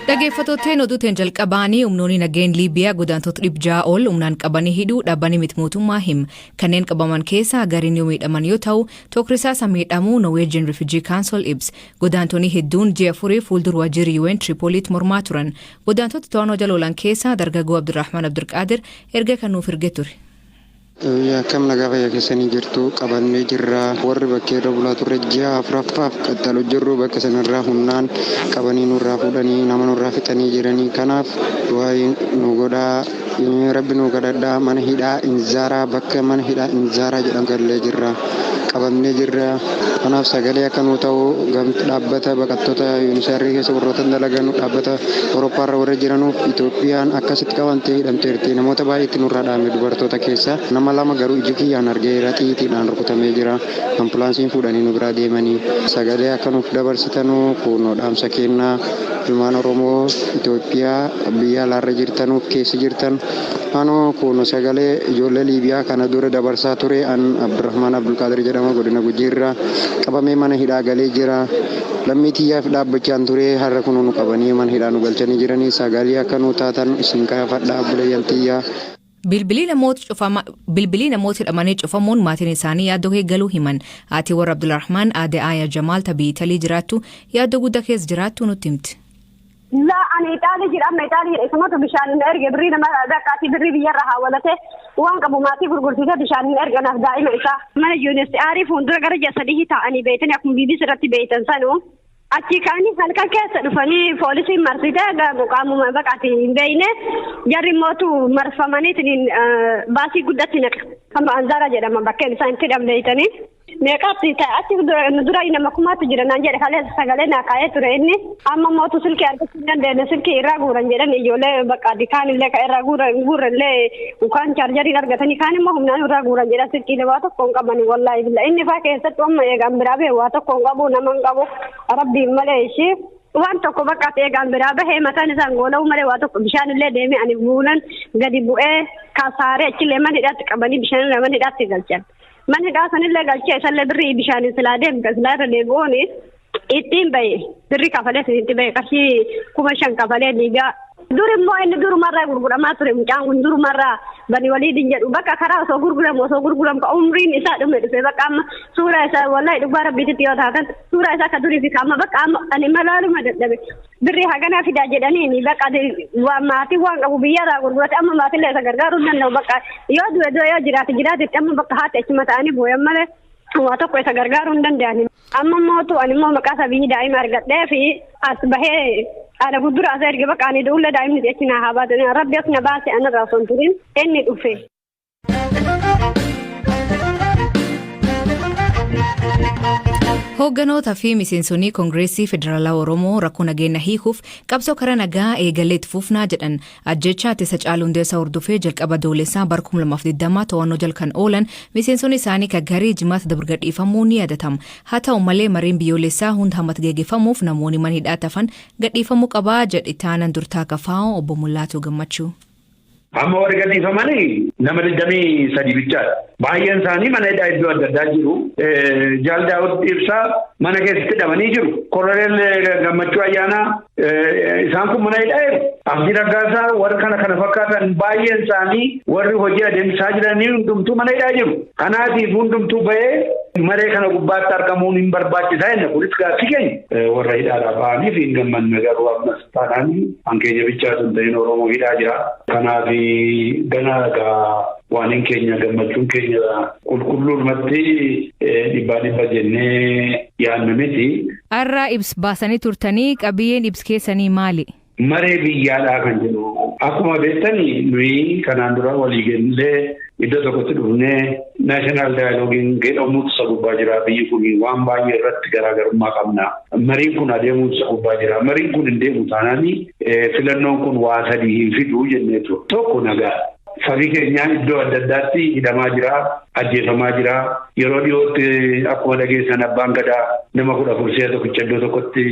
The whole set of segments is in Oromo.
Dhaggeeffattoonni oduutiin jalqabaanii humnoonni nageen Liibiyaa godaantota 600 ol humnaan qabanii hidhuu dhaabbanni miti mootummaa hima. Kanneen qabaman keessaa gariin yoo miidhaman yoo ta'u, tokkrisaa miidhamuu Norwegian Refugee Council ibsa. Godaantonni hedduun ji'a furii fuuldura waajjirri UN Tripoliitti mormaa turan. Godaantota to'annoo jala oolan keessaa dargaggoo Abdurrahman Abdulqaadir erga kan nuuf erge ture. Kam nagaa fayyaa keessanii jirtu qabannee jirra warri bakkee irra bulaa turre ji'a afuraffaaf qaxxaalu jirru bakka sanarraa humnaan qabanii nurraa fuudhanii nama nurraa fixanii jiranii kanaaf du'aa nu godhaa rabbi nu kadhadhaa mana hidhaa Inzaaraa bakka mana hidhaa Inzaaraa jedhamu gallee jirra qabannee jirra kanaaf sagalee akka nu ta'u dhaabbata baqattoota yuunisaarrii keessa warroota dalagan dhaabbata Awurooppaarra warra jiranuuf Itoophiyaan akkasitti qabantee hidhamteerti namoota baay'eetti nurraa dhaame dubartoota keessa nama lama garuu iji kiyyaan argeera xiitiidhaan rukutamee jira ambulaansiin fuudhanii nu biraa deemanii sagalee akka nuuf dabarsitanuu kunoo dhaamsa kennaa ilmaan Oromoo Itoophiyaa biyya alaarra jirtanuuf keessa jirtan anoo kunoo sagalee ijoollee Liibiyaa kana dura dabarsaa ture an Abdurrahman Abdulqaadir jedhama godina Gujiirraa qabamee mana hidhaa galee jira lammii tiyyaaf dhaabbachaan ture har'a kunoo nu qabanii mana hidhaa nu galchanii jiranii sagalee akka nu taatan isin kaafadhaa buleeyyan tiyyaa. Bilbilii namoota hidhamanii cufamuun maatiin isaanii yaaddoo eeggaluu himan. Haati warra Abdulrahman aadde Aayaa Jamaal tabii Italii jiraattu yaaddoo guddaa keessa jiraattu nutti himti. Ani Itaalii jedhama Itaalii jedhama bishaan erge birrii nama dhaqqaatii birrii biyyarra hawwalate waan qabu maatii gurgurtee bishaan erganaaf daa'ima isaa mana yuunivarsiitii fuuldura gara ji'a sadii ta'anii beeytanii akkuma BBC irratti beeytan sanuu. Achi kaanii halkan keessa dhufanii poolisiin marsitee qaamuma baqatee hin beeyne jarri mootu marfamaniitiin baasii guddatti naqa. Kan Anzaaraa jedhama bakkeen isaan itti dhabdeeytanii. Meeqaatti achi dura nama kumaatti jira naan jedhe kalee sagalee naa kaa'ee ture inni amma mootu silkii argachuu hin dandeenye silkii irraa guuran jedhan ijoollee baqaati kaanillee ka irraa guurallee ukaan chaarjariin argatanii kaan immoo humnaan irraa guuran jedhan silkii waa tokko hin qabani wallaahi billa inni faa keessatti amma eegaan biraa bahee waa tokko hin qabu nama hin qabu rabbiin malee ishee waan tokko baqaati eegaan biraa bahee mataan isaan goola'u malee waa tokko bishaanillee deemee ani buunan gadi bu'ee kaasaaree achillee mana hidhaatti qabanii bishaanillee mana hidhaatti galchan. Man hidhaa sanillee galchee isallee birrii bishaanii silaa deemka silaa irra deebi'uuni ittiin bahe birrii kafalee itti bahe qarshii 5,000 kafalee liigaa. Dur immoo inni durumarraa gurguramaa ture mucaan kun durumarraa bani waliin jedhu bakka karaa osoo gurguramu ka umriin isaa dhume dhufe bakka amma suuraa isaa wallahi dhugaa rabbiitti yoo taatan suuraa isaa ka durii fi kaama bakka amma ani malaaluma dadhabe birrii haganaa fidaa jedhanii bakka maatii waan qabu biyyarraa gurgurate amma maatillee isa gargaaruu hin danda'u bakka yoo du'e yoo jiraate amma bakka haati achuma ta'anii booyan malee waa tokko isa gargaaruu hin danda'ani. Amma mootu ani immoo maqaa sabii daa'ima argadhee fi as bahee ada gudura as erge bakka ani duulle daa'imni jechinaa haa baatu rabbi as na baase anarraa osoo hin turin inni dhufe. Hoogganoota fi miseensonni Koongireesii Federaalaa Oromoo rakkoo nageenya hiikuuf qabsoo karaa nagaa eegalee itti fufnaa jedhan ajjechaa ittisa Hacaaluu Hundeessaa hordofee jalqaba doolessaa bara 2020 to'annoo jala kan oolan miseensonni isaanii kan garii jimaata dabre gadhiifamuun ni yaadatama. Haa ta'u malee mariin biyyoolessaa hunda hammata gaggeeffamuuf namoonni mana hidhaa hafan gadhiifamuu qabaa jedhi taanan durtaa kafaa'oo obbo Mullaatoo Gammachuu. Amma warri gadhiifamanii nama 23 bichaadha. Baay'een isaanii mana hidhaa iddoo adda addaa jiru. Jaaldaawwan ibsaa mana keessatti hidhamanii jiru. Koloneel Gammachuu Ayyaanaa isaan kun mana hidhaa jiru. Abdii Raggaasaa warra kana fakkaatan baay'een isaanii warri hojii adeemsisaa jiranii hundumtuu mana hidhaa jiru. Kanaatiif hundumtuu bahee maree kana gubbaatti argamuun hin barbaachisaa inni kunis gaaffii keenya. Warra hidhaadhaa ba'anii fi hin gammanne garuu ammas taanaan hankeenya bichaa sun ta'in Oromoo hidhaa jira. Kanaaf ganaa waan keenya gammachuun keenya qulqulluumatti dhibba jennee yaadna miti. Har'aa ibsa baasanii turtanii qabiyyeen ibsa keessanii maali? Maree biyyaadhaa kan jedhu akkuma beektanii nuyi kanaan dura walii gallee iddoo tokkotti dhufnee naashinaal daayiloogiin jedhamuutu sagubbaa jira biyyi kun waan baay'ee irratti garaagarummaa qabna. Mariin kun adeemuutu sagubbaa jira. Mariin kun hin deemu taanaan filannoon kun waa sadii hin fiduu jenneetu tokko nagaa. Sabii keenyaan iddoo adda addaatti hidhamaa jira, ajjeefamaa jira. Yeroo dhiyootti akkuma dhageessan abbaan gadaa nama 14 tokkicha iddoo tokkotti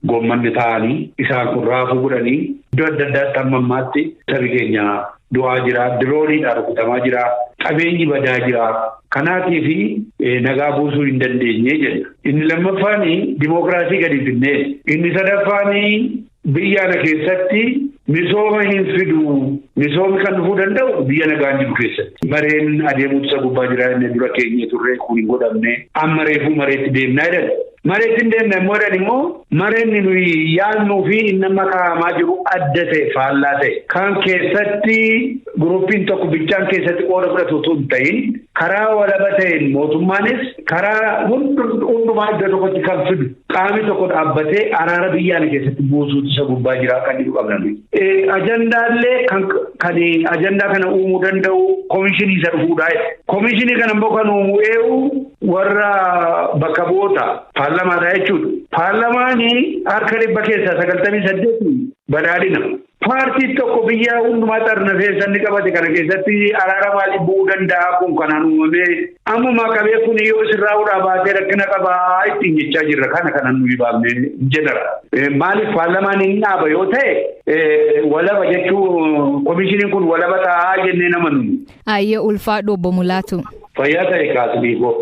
goommanni ta'anii isaan kun raafuu godhanii iddoo adda addaatti amma ammaatti sabii keenya du'aa jira, dirooniidhaan rukutamaa jira, qabeenyi badaa jira. Kanaatiif nagaa buusuu hin dandeenye jedha. Inni lammaffaan dimookiraasii gadi finnee. Inni sadaffaan biyya keessatti misooma hin fidu misoomni kan dhufuu danda'u biyya nagaan jiru keessatti mareen adeemuutu isa gubbaa jira inni dura keenya turree kun hin godhamne amma reefuu mareetti deemnaa jedhan. Mareetti deemna immoo mareen nuyi yaadnuu fi inni amma kaa'amaa jiru adda ta'e faallaa ta'e kan keessatti guruppiin tokko bichaan keessatti qooda fudhatu osoo hin ta'in karaa walaba ta'een mootummaanis karaa hundumaa iddoo tokkotti kan fidu qaamni tokko dhaabbatee araara biyyaan keessatti buusuutu isa gubbaa jira kan jedhu qabna. Ajandaallee kan ajandaa kana uumuu danda'u komishinii isa dhufuudha. Komishinii kana immoo kan uumuu warra bakka bu'oota paarlamaadha jechuudha. Paarlamaanii harka 98 badhaadhina. Paartii tokko biyya hundumaa xarnafee sanni qabate kana keessatti araara maalii bu'uu danda'a kun kanaan uumamee ammuma qabee kun yoo sirraa udhaa baatee rakkina qabaa ittiin jechaa jirra kana nuyi baafne jedhara. Maaliif paarlamaaniin dhaaba yoo ta'e walaba jechuu komishiniin kun walaba ta'aa jennee nama nuni. Ayyee ulfaadhu obbo Mulaatu. Fayyaa ta'e kaasbii koo.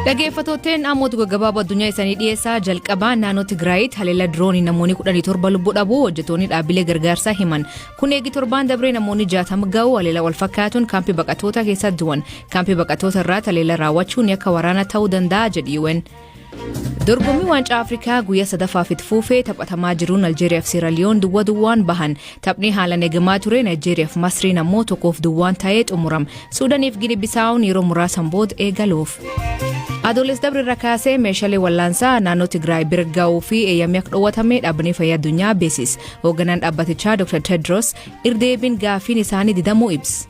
Dhaggeeffattoonni ammoota gaggabaaboo addunyaa isaanii dhiyeessaa jalqabaa naannoo Tigraayitti haleellaa diroonii namoonni 17 lubbuu dhabuu hojjettoonni dhaabbilee gargaarsaa himan. Kun eegi torbaan dabree namoonni 60 ga'u haleellaa wal fakkaatuun kaampii baqattoota keessatti du'an. Kaampii baqattoota irraa haleellaa raawwachuun akka waraana ta'uu danda'a jedhiiwwan. Dorgommii waancaa Afrikaa guyyaa sadaffaaf itti fufee taphatamaa jiruun Aljeeriyaa fi Seeraaliyoon duwwaan bahan. Taphni haalaan eegamaa ture Naayijeeriyaa fi Masriin ammoo 1-2 ta'ee xumurame. Suudaaniif Gini Bisaawun yeroo muraasan booda eegaluuf. Adoolessa dabre irraa kaasee meeshaalee wallaansaa naannoo Tigraay bira ga'uu fi eeyyamni akka dhoowwatame dhaabbanni fayyaa addunyaa beeksise. Hoogganaan dhaabbatichaa Dr. Tedros irdeebiin gaafiin isaanii didamuu ibsa.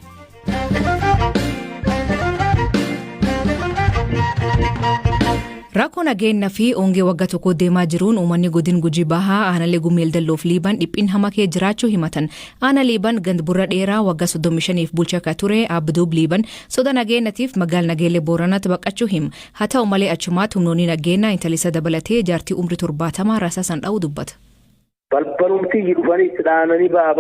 Rakkoo nageenyaa fi ongee waggaa tokko deemaa jiruun uummanni godina Gujii Bahaa aanaalee Gumeel Dalloof Liiban dhiphiin hamaa keessa jiraachuu himatan. Aanaa Liiban gandburra dheeraa waggaa 35f bulchaa akka ture Abduub Liiban soda nageenyaatiif magaalaa Nageellee Booranaatti baqachuu hima. Haa ta'u malee achumaatti humnoonni nageenyaa intalisa dabalatee jaartii umrii 70 rasaasaan dha'uu dubbata. Balbalumti dhufanii dhaananii baa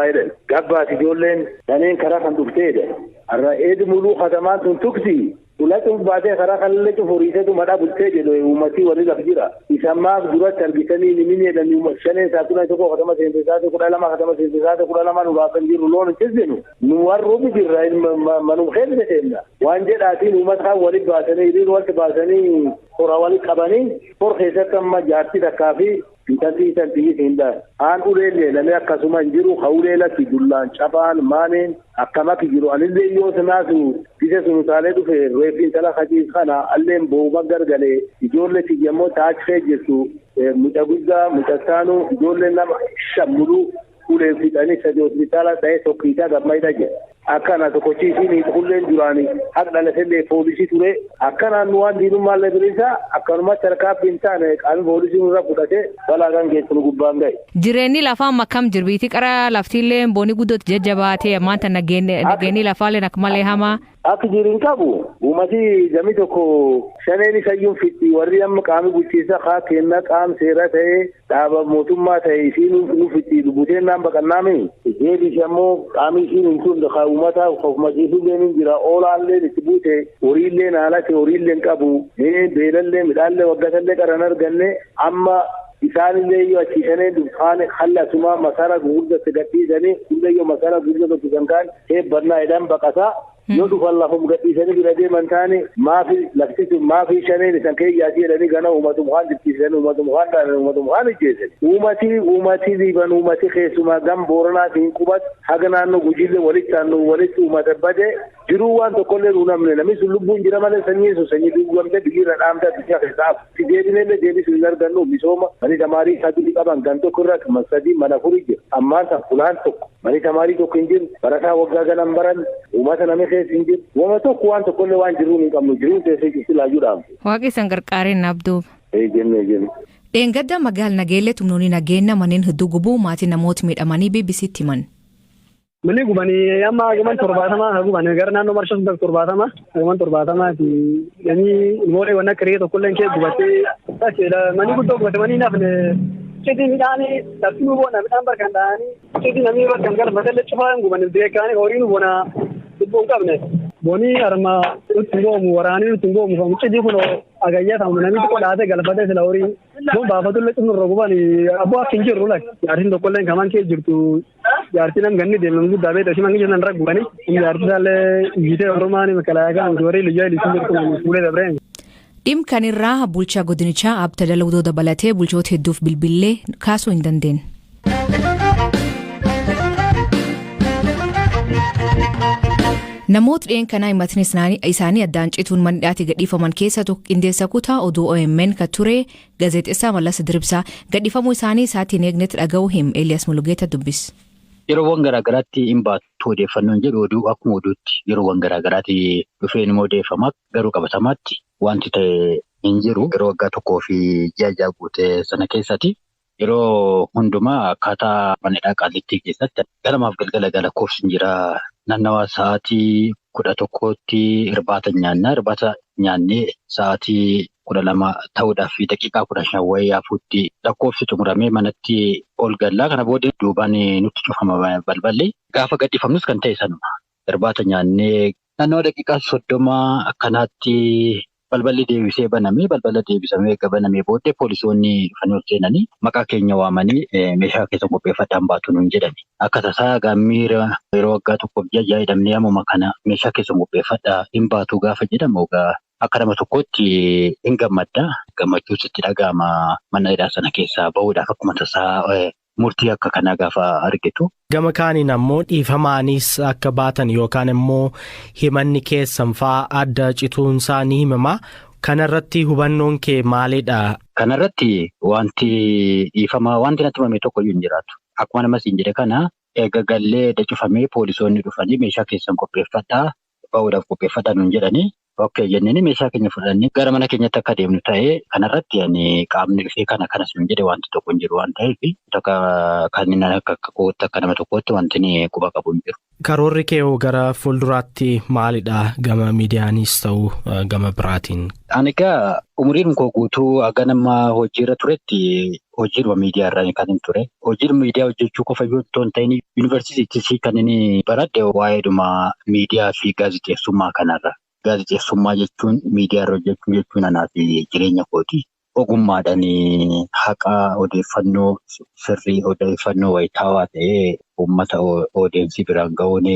jedhan gabbaati ijoolleen daneen karaa kan dhufteedha. Har'a eedi muluu katamaan tun tuksi. Ulaatuun baatee karaa kallee cufuriiseetu madhaa bultee jedhu uummatii warri laf jira. Isammaaf duratti argitanii ni jedhanii shaneen saakuna tokko katama seensisaate 12 katama seensisaate 12 nu baafan jiru loon hin cizinu. Nu warruufi jirra manum keessa seenna. Waan jedhaatiin uummata kaan walitti baasanii hiriir walitti baasanii hora walitti qabanii hor keessatti amma jaartii takkaa fi intalli hin dhaan. Aan uleellee namni akkasuma hin jiru hawulee latti dullaan cabaan maaneen akkamatti jiru anillee yoo sanaasu bise sunutaalee dhufe reeffi intala kajiis kana alleen booma gargalee ijoollee tiyyammoo taachifee jirtu muca guddaa mucattaanu ijoollee nama shammuluu uleen fixanii sadii hospitaala ta'ee tokkiisaa gammayidha jedha. Akkana tokkochiisiin qulleen duraanii haqa dhalatillee poolisii ture akkanaan nu waan diinummaa bilisa akkanumatti harkaatti hin taane qaamni poolisii nurra fudhatee balaa kan geessu nu gubbaan ga'e. Jireenyi lafaa makkam jirbiiti qara laftiillee booni guddootti jajjabaatee maanta nageenyi lafaalleen akka malee hamaa. Akka jirin qabu uummati jamii tokko shaneen isayyuun fitti warri amma qaamni bulchiinsa haa kenna qaam seera ta'ee dhaaba mootummaa ta'e isiin nu fitti buteen naan baqannaame jeedis ammoo qaamni isiin hin tun uummata ofumasiisu deemin jira oolaallee itti buute horiillee naalate horiillee qabu beelallee midhaallee waggatallee qaran arganne amma isaanillee yoo achiisanii dukkaane hallasuma masara gurguddatti gadhiisanii hundee yoo masara gurguddatti kan kaan eebbannaa jedhan baqataa. Yoo dhufan lafum gadhiisanii bira deeman taane maafi shaneen isan keeyyaati jedhanii gana uummatu mukaan dirqisiisanii uummatu mukaan dhaananii uummatu mukaan ijjeessanii. Uummati Liiban uummati keessumaa gam Booranaatiin qubatu haga naannoo Gujiillee walitti uummata bade jiruu waan tokkollee nu namne namni sun lubbuun jira malee sanyii duwwamte biyyiirra dhaamte addunyaa keessaaf. Si deebinellee deebisuu hin argannu misooma mani tamaarii sadii qaban gan tokko irratti masadii mana furii jira. Ammaan tan fulaan tokko mani tamaarii tokko hin jiru barataa waggaa ganan baran uummata namni keessa hin jiru. Wama tokko waan tokkollee waan jiruun hin qabnu jiruun teessee jirti laajuudhaan. Waaqni san gargaareen Abduub. Jenne. Dheengadda magaalaa Nageellee humnoonni nageenya manneen hedduu gubuu maatii namoota miidhamanii BBC'tti himan. Manni gubanii amma gaman 70 gubanii gara naannoo marshaa 70 gaman 70ti namni ilmoolee waan akka re'ee tokkollee kee gubatee taasiseera manni guddoo gubate manni nafne cidii midhaanii tartiibuu boona midhaan barkan dhaanii cidii namni barkan galfatee cufaan gubanii beekaanii horiin boona dhibbuun qabne boni arma utingomu warani utingomu fa mucidi kuno agayya ta munami ko daate galbade silawri bon baafatu le tunu rogubani abo akinjiru lak yarin do kollen kaman ke jirtu yartinan ganni de mun gudda be simangi janan ragubani yartale yite romani makalaga ngori liyay lisindir ko fuule dabre Kanirraa bulchaa godinichaa abta dalagdoo dabalatee bulchoota hedduuf bilbilee kaasuu hin dandeenye. Namoota dhiyeen kanaa himatni isaanii addaan cituun mandhaatti gadhiifaman keessa tokko qindeessa kutaa oduu OMN kan ture gaazexeessaa Mallas Diribsaa gadhiifamuu isaanii isaatiin eegnetti dhaga'uu him Elias Mulugeeta dubbis. Yeroowwan garaagaraatti hin baattu odeeffannoon jedhu oduu akkuma oduutti yeroowwan garaagaraatti dhufee ni odeeffama garuu qabatamaatti wanti ta'e hin jiru yeroo waggaa tokkoo fi ji'a guute sana keessatti yeroo hundumaa akkaataa manadhaa Qaallittii keessatti galamaaf galgala koofsin jira naannawaa sa'aatii 11tti irbaata nyaannee sa'aatii 12 ta'uudhaaf fi daqiiqaa 15 wayii hafuutti lakkoofsi xumuramee manatti ol gallaa kana booda duubaan nutti cufama balballi gaafa gadhiifamnus kan ta'e sanuma irbaata nyaannee naannawaa daqiiqaa 30 akkanaatti balballi deebisee banamee balbala deebisamee banamee booddee poolisoonni dhufanii ol seenanii maqaa keenya waamanii meeshaa keessa qopheeffadhaan baatu nuun jedhani akka tasaa gaammiira yeroo waggaa tokkoof ji'a jedhamnee ammuma kana meeshaa keessa qopheeffadhaa hin baatu gaafa jedhamu akka nama tokkotti hin gammadda gammachuus itti dhaga'ama mana hidhaa sana keessaa bahuudhaaf akkuma tasaa murtii akka kanaa gaafa argitu. Gama kaaniin ammoo dhiifamaanis akka baatan yookaan immoo himanni keessan fa'aa adda cituunsaa ni himama. Kanarratti hubannoon kee maalidha? Kanarratti wanti dhiifamaa wanti natti himame tokko hin jiraatu. Akkuma namas hin jedhe kana eega gallee dacufamee poolisoonni dhufanii meeshaa keessan qopheeffadhaa bahuudhaaf qopheeffadhaa nuun jedhanii. Okay jennee meeshaa keenya fudhannee gara mana keenyatti akka deemnu ta'ee kanarratti qaamni dhufee kanas nuun jedhe wanti tokko hin jiru waan ta'eef kanneen akka kootti akka nama tokkotti wanti quba qabu hin jiru. Karoorri kee gara fuulduraatti maalidha gama miidiyaanis ta'u gama biraatiin? Ani egaa umriin koo guutuu akka nama hojiirra turetti hojiirra miidiyaa irraa kan hin ture. Hojiirra miidiyaa hojjechuu qofa yoo ta'in yuunivarsiitii kan inni baradhe waa'eedhuma miidiyaa fi gaazexeessummaa kanarra. Gaazexeessummaa jechuun miidiyaa irra hojjechuu jechuun anaa fi jireenya kooti. Ogummaadhaan haqa odeeffannoo sirrii odeeffannoo wayitaawaa ta'ee uummata odeensii biraan ga'uun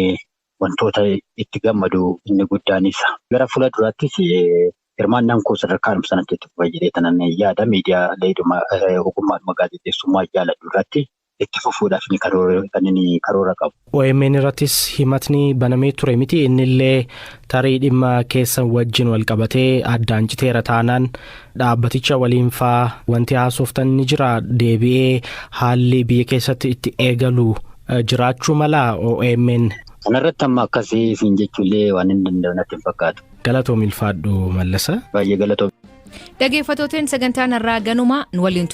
wantoota itti gammadu inni guddaanis. Gara fuula duraattis hirmaannaan koo sadarkaan sanatti itti fayyadee tanan yaada miidiyaa ogummaadhuma gaazexeessummaa jaaladhu irratti itti fufuudhaaf kan inni karoora qabu. OMN irrattis himatni banamee ture miti innillee tarii dhimma keessan wajjin wal qabatee addaan citeera taanaan dhaabbaticha waliin faa wanti haasoftan ni jira deebi'ee haalli biyya keessatti itti eegalu jiraachuu malaa OMN. Kanarratti amma akkasii siin jechuullee waan hin danda'u natti hin fakkaatu. Galatoom ilfaadhu Mallasa. Baay'ee galatoom. Dhaggeeffattoonni sagantaan irraa ganuma nu waliin